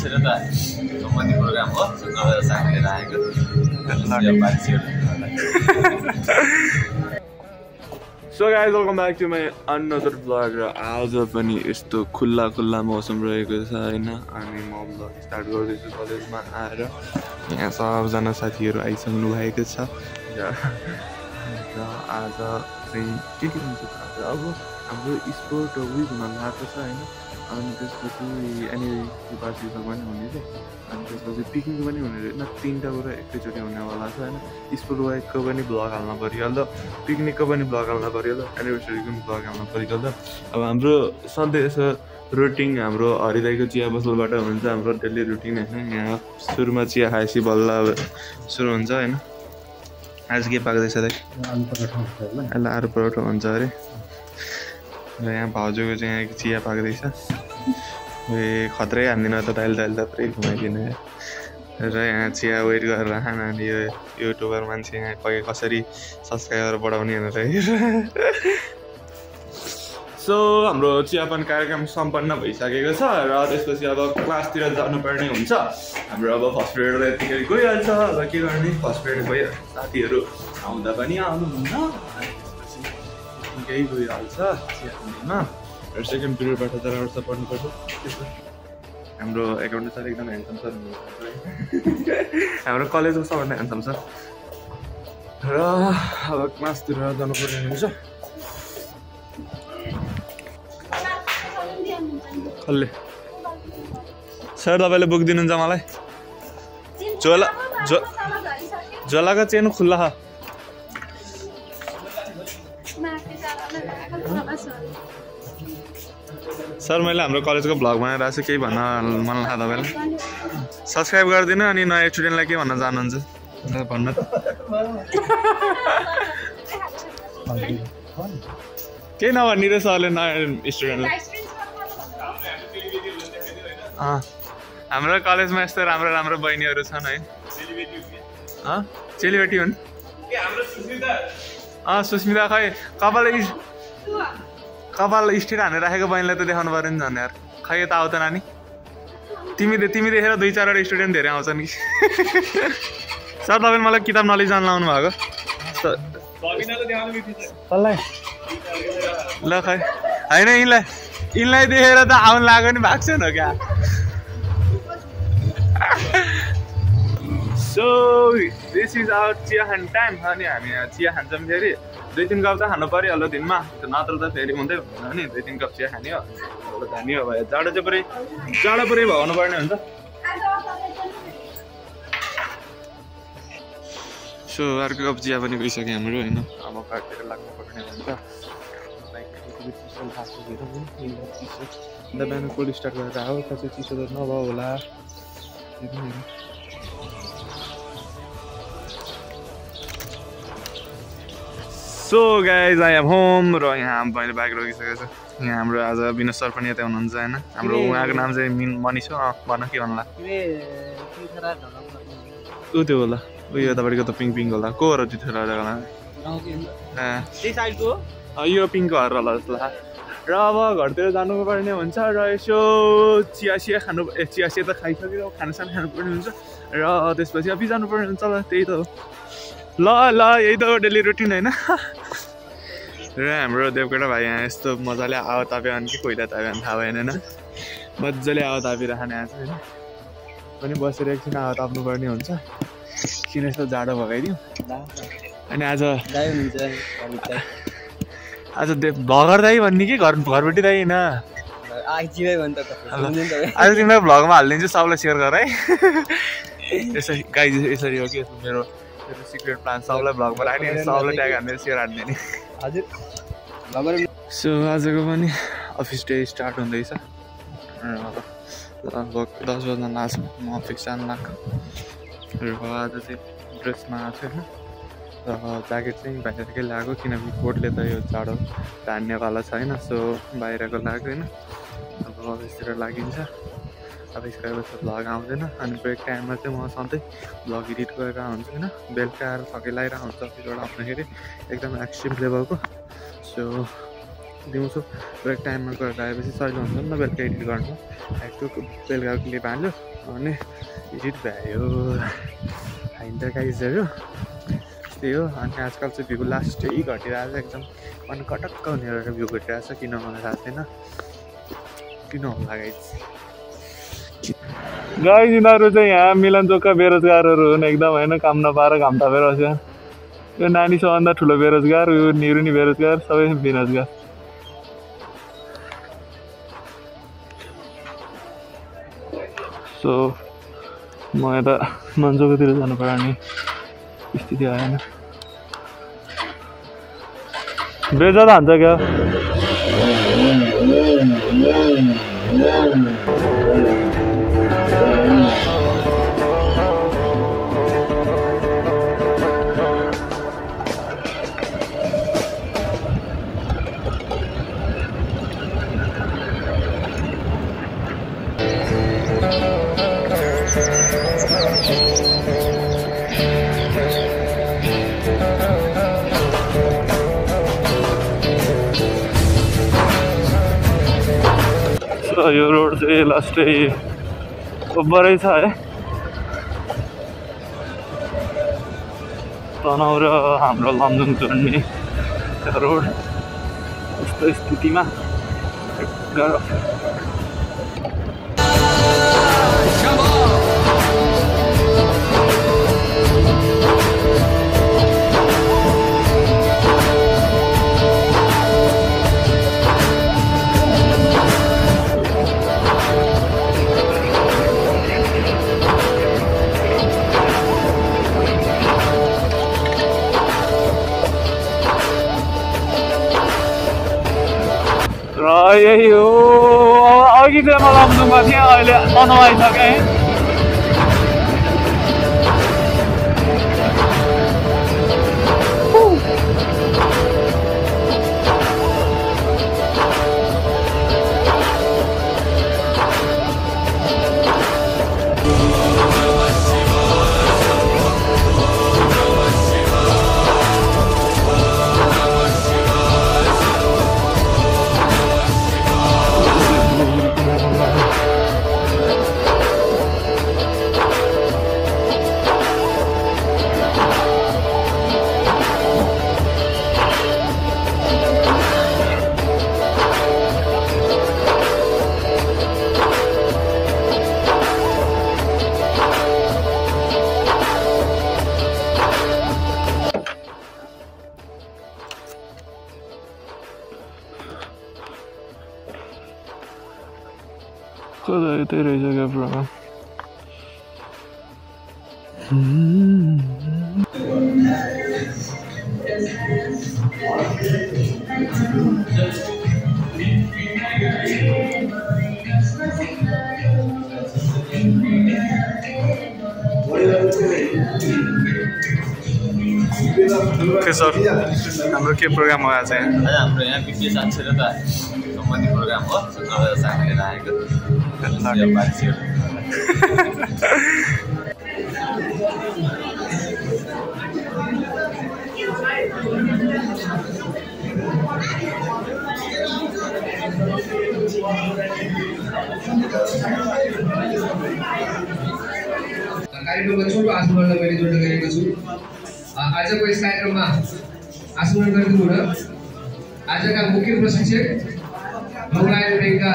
त्यसरी त सम्बन्धी प्रोग्राम हो सुन्दरबाजार साथीले राखेको so guys welcome back to my another blog र आज पनि यस्तो खुल्ला खुल्ला मौसम रहेको छ होइन अनि म ब्लग स्टार्ट गर्दैछु कलेजमा आएर यहाँ सबजना साथीहरू आइसक्नु भएको छ र आज चाहिँ के हुन्छ अब हाम्रो स्पोर्ट विक हुन लागेको छ होइन अनि त्यसपछि एनुअल पार्टीको पनि हुनेछ अनि त्यसपछि पिकनिक पनि हुने होइन तीनवटा कुरा एकैचोटि हुनेवाला छ होइन स्पोर्ट वाइकको पनि ब्लग हाल्न परिहाल्यो पिकनिकको पनि ब्लग हाल्न परिहाल्यो एनिभर्सरीको पनि ब्लग हाल्न परिहाल्यो अब हाम्रो सधैँ यसो रुटिन हाम्रो हरिदाईको चिया पसलबाट हुन्छ हाम्रो डेली रुटिन होइन यहाँ सुरुमा चिया खाएपछि बल्ल सुरु हुन्छ होइन आज के पाक्दैछ दाइ अहिले आलु परोठा हुन्छ अरे र यहाँ भाउजूको चाहिँ यहाँ चिया पाक्दैछ खत्रै हान्दिनँ त दाइल त पुरै घुमाइदिनु र यहाँ चिया वेट गरेर खान अनि यो युट्युबर मान्छे यहाँ कसरी सब्सक्राइबर बढाउने भनेर सो हाम्रो चियापान कार्यक्रम सम्पन्न भइसकेको छ र त्यसपछि अब क्लासतिर जानुपर्ने हुन्छ हाम्रो अब फर्स्ट पिरियड यतिकै गइहाल्छ अब के गर्ने फर्स्ट पिरियड गयो साथीहरू आउँदा पनि आउनुहुन्न केही गइहाल्छ चियामा र सेकेन्ड पिरियडबाट त राम्रोसँग पढ्नुपर्छ हाम्रो एकाउन्ट सर एकदम ह्यान्डसम सर हुनुहुन्छ हाम्रो कलेजको सबभन्दा ह्यान्डसम सर र अब क्लासतिर जानुपर्ने हुन्छ कसले सर तपाईँले बुक दिनुहुन्छ मलाई झोलाको चेन खुल्ला छ सर मैले हाम्रो कलेजको भ्लग बनाइरहेको छु केही भन्न मन लाग्छ तपाईँलाई सब्सक्राइब गरिदिनु अनि नयाँ स्टुडेन्टलाई के भन्न चाहनुहुन्छ भन्न त केही नभन्ने रहेछ सरले नयाँ स्टुडेन्टलाई हाम्रो कलेजमा यस्तो राम्रो राम्रो बहिनीहरू छन् है चेलीबेटी हुन् सुस्मिता खै कपाल स्टिल हानेर राखेको बहिनीलाई त देखाउनु पऱ्यो नि झन् यार खै यता आउ त नानी तिमी देखेर 2-4वटा स्टुडेन्ट धेरै आउँछन् कि सर तपाईँले मलाई किताब नलेज जान लाउनु भएको ल खै होइन यिनलाई देखेर त आउनु लाग्यो नि भएको छैन क्या सो दिस इज आवर चिया खाने टाइम अनि हामी यहाँ चिया खान्छौँ फेरि 2-3 कप त खानु परिहाल्यो दिनमा नत्र त फेरि हुँदै हुँदैन नि 2-3 कप चिया खाने हो खाने हो भयो जाडो पुरै भगाउनु पर्ने हुन्छ सो अर्को कप चिया पनि गइसक्यो हाम्रो होइन अब काटेर लाग्नु पर्ने हुन्छ बिहान कोल्ड स्टार्ट गरेर आऊ पछि चिसो त नभयो होला so guys I am home र यहाँ मैले बाइक रोकिसकेको छु यहाँ हाम्रो आज विनोद सर पनि यतै हुनुहुन्छ होइन हाम्रो उहाँको नाम चाहिँ मनिष हो भन के भन्ला ऊ त्यो होला उयो तपाईँको त पिङ्क होला को हो र त्यो यो पिङ्कहरू होला जस्तो लाग्छ र अब घरतिर जानुपर्ने हुन्छ र यसो चिया त खाइसकेर खानासाना खानुपर्ने हुन्छ र त्यसपछि अफिस जानुपर्ने हुन्छ ल त्यही त हो ल यही त हो डेली रुटिन होइन र हाम्रो देवकोटा भाइ यहाँ यस्तो मजाले आवा तापे अनि कि कोइला तापे भने थाहा भएन होइन मजाले आवा तापिरहने आएको छ होइन पनि बसेर एकछिन आवा ताप्नुपर्ने हुन्छ किन यस्तो जाडो भगाइदिउँ अनि आज भगर दाइ भन्ने कि घरबेटी दाइ होइन आज तिमीलाई भ्लगमा हालिदिन्छु सबलाई सेयर गर है यसरी गाई यसरी हो कि मेरो सिक्रेट प्लान सबलाई भ्लगमा राख्ने सबलाई ट्याग हान्ने सेयर हान्ने नि हजुर सो आजको पनि अफिस डे स्टार्ट हुँदैछ लगभग 10 बज्न लाग्छ म अफिस जान लाग्छ र आज चाहिँ ड्रेसमा आएको छु होइन र ज्याकेट चाहिँ बाहिरकै लगाएको किनकि कोटले त यो जाडो धान्नेवाला छैन सो बाहिरको लाग्यो होइन अब अफिसतिर लागिन्छ अफिस गएपछि भ्लग आउँदैन अनि ब्रेक टाइममा चाहिँ म सधैँ भ्लग एडिट गरेर हुन्छ होइन बेलुका आएर थकै लगाइरहेको हुन्छ अफिसबाट आउँदाखेरि एकदम एक्सट्रिम लेभलको सो दिउँसो ब्रेक टाइममा गरेर आएपछि सजिलो हुन्छ नि त बेलुका एडिट गर्नु आइपुग्यो बेलुका क्लिप हाल्यो अनि एडिट भयो होइन त गाइजहरू त्यही हो अनि आजकल चाहिँ भ्यू लास्टै घटिरहेको छ एकदम अनि कटक्क हुने भ्यू घटिरहेको छ किन मलाई थाहा छैन किन होला गाइज यिनीहरू चाहिँ यहाँ मिलनचोकका बेरोजगारहरू हुन् एकदम होइन काम नपाएर घाम तापेर बस्यो यो नानी सबभन्दा ठुलो बेरोजगार यो निरुनी बेरोजगार सबै बेरोजगार सो म यता मन्चोकतिर जानुपर्ने स्थिति आएन ब्रेजा त हान्छ क्या यो रोड चाहिँ लास्टै ओभरै छ है तनाउ र हाम्रो lamjung जोड्ने रोड यस्तो स्थितिमा गाह्रो यही हो अघि चाहिँ म lamjungमा थिएँ अहिले तनाउ आइसकेँ कता यतै रहेछ क्या प्रोग्राम सर हाम्रो के प्रोग्राम हो आज हाम्रो यहाँ विज्ञ साक्षरता सम्बन्धी प्रोग्राम हो सुन्दरबाजार लिएर आएको कार्यक्रममा छोटो आसमनलाई मैले जोड्न गएको छु आजको यस कार्यक्रममा आसमन गरिदिनु हुन आजका मुख्य प्रशिक्षक मौलायन ब्याङ्कका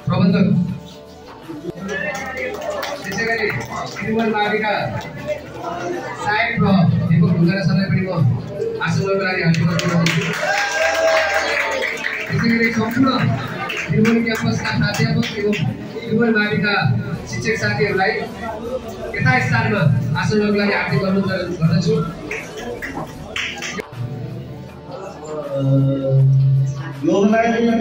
प्रबन्धक त्यसैगरी निर्मल माविका साहेब र दीपक ढुङ्गाना सरलाई पनि म आसमनको लागि हार्दिक अभिनन्दन दिन्छु त्यसैगरी सम्पूर्ण निर्मल क्याम्पसका प्राध्यापक एवं निर्मल माविका शिक्षक साथीहरूलाई यथास्थानमा आसनको लागि हार्दिक अभिनन्दन गर्दछु ग्लोबलाइजेसन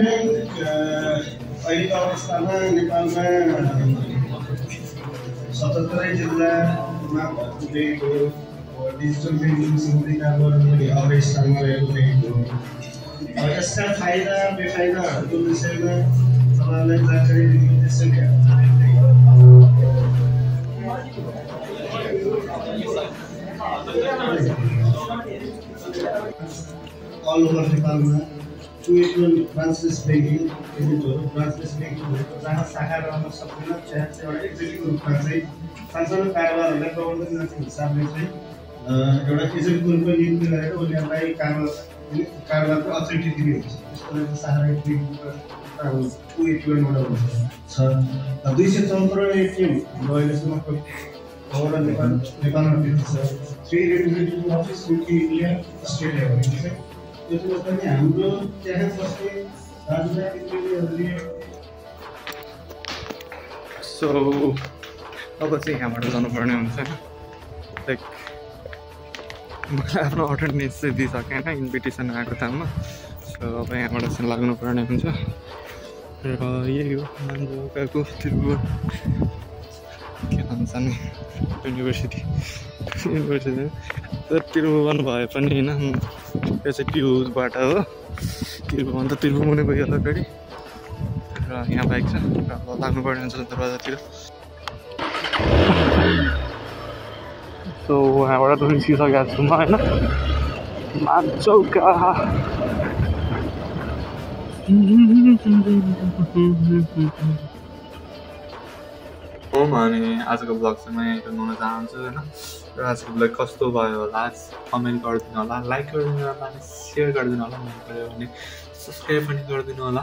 अहिलेको अवस्थामा नेपालमा 77 जिल्लामा पुगेको डिजिटल ब्याङ्किङ सुविधाको अग्र स्थानमा रहेको देखेको यसका फाइदा बेफाइदाहरूको विषयमा तपाईँलाई जानकारी दिने उद्देश्यले all over नेपालमा 281 ब्रान्चलेस ब्याङ्किङ एजेन्टहरू ब्रान्चलेस ब्याङ्किङ भएको जहाँ शाखा रहन सक्दैन त्यहाँ चाहिँ एउटा एजेन्टको रूपमा चाहिँ सानसानो कारोबारहरूलाई प्रबन्धन गर्ने हिसाबले चाहिँ एउटा एजेन्टको रूपमा नियुक्ति गरेर उनीहरूलाई कारोबारको अथोरिटी दिने हुन्छ। त्यसको लागि शाखा 281 वटा हुन्छ छ 274 एटिएम हाम्रो अहिलेसम्म नेपालमा त्यति छ। 3 representative office UK India Australia भएको छ। त्यसले पनि हाम्रो त्यहाँ बस्ने राजनीतिज्ञहरूले सो अब चाहिँ यहाँबाट जानुपर्ने हुन्छ लाइक मलाई आफ्नो अटेन्डेन्स चाहिँ दिइसकेँ होइन इन्भिटेसन आएको टाइममा। सो अब यहाँबाट चाहिँ लाग्नुपर्ने हुन्छ र यही हो गएको त्रिभुवन के भन्छ नि युनिभर्सिटी तर त्रिभुवन भए पनि होइन यो चाहिँ ट्युबाट हो। त्रिभुवन त त्रिभुवनै गयो अगाडि र यहाँ बाइक छ र अब लाग्नुपर्ने हुन्छ सुन्दरबजारतिर। सो यहाँबाट त निस्किसकेको छु म होइन मान्छौका अनि आजको ब्लग चाहिँ म यहीँ बनाउन चाहन्छु होइन। र आजको ब्लग कस्तो भयो होला कमेन्ट गरिदिनु होला, लाइक गरिदिनु होला, सेयर गरिदिनु होला, मन पऱ्यो भने सब्सक्राइब पनि गरिदिनु होला।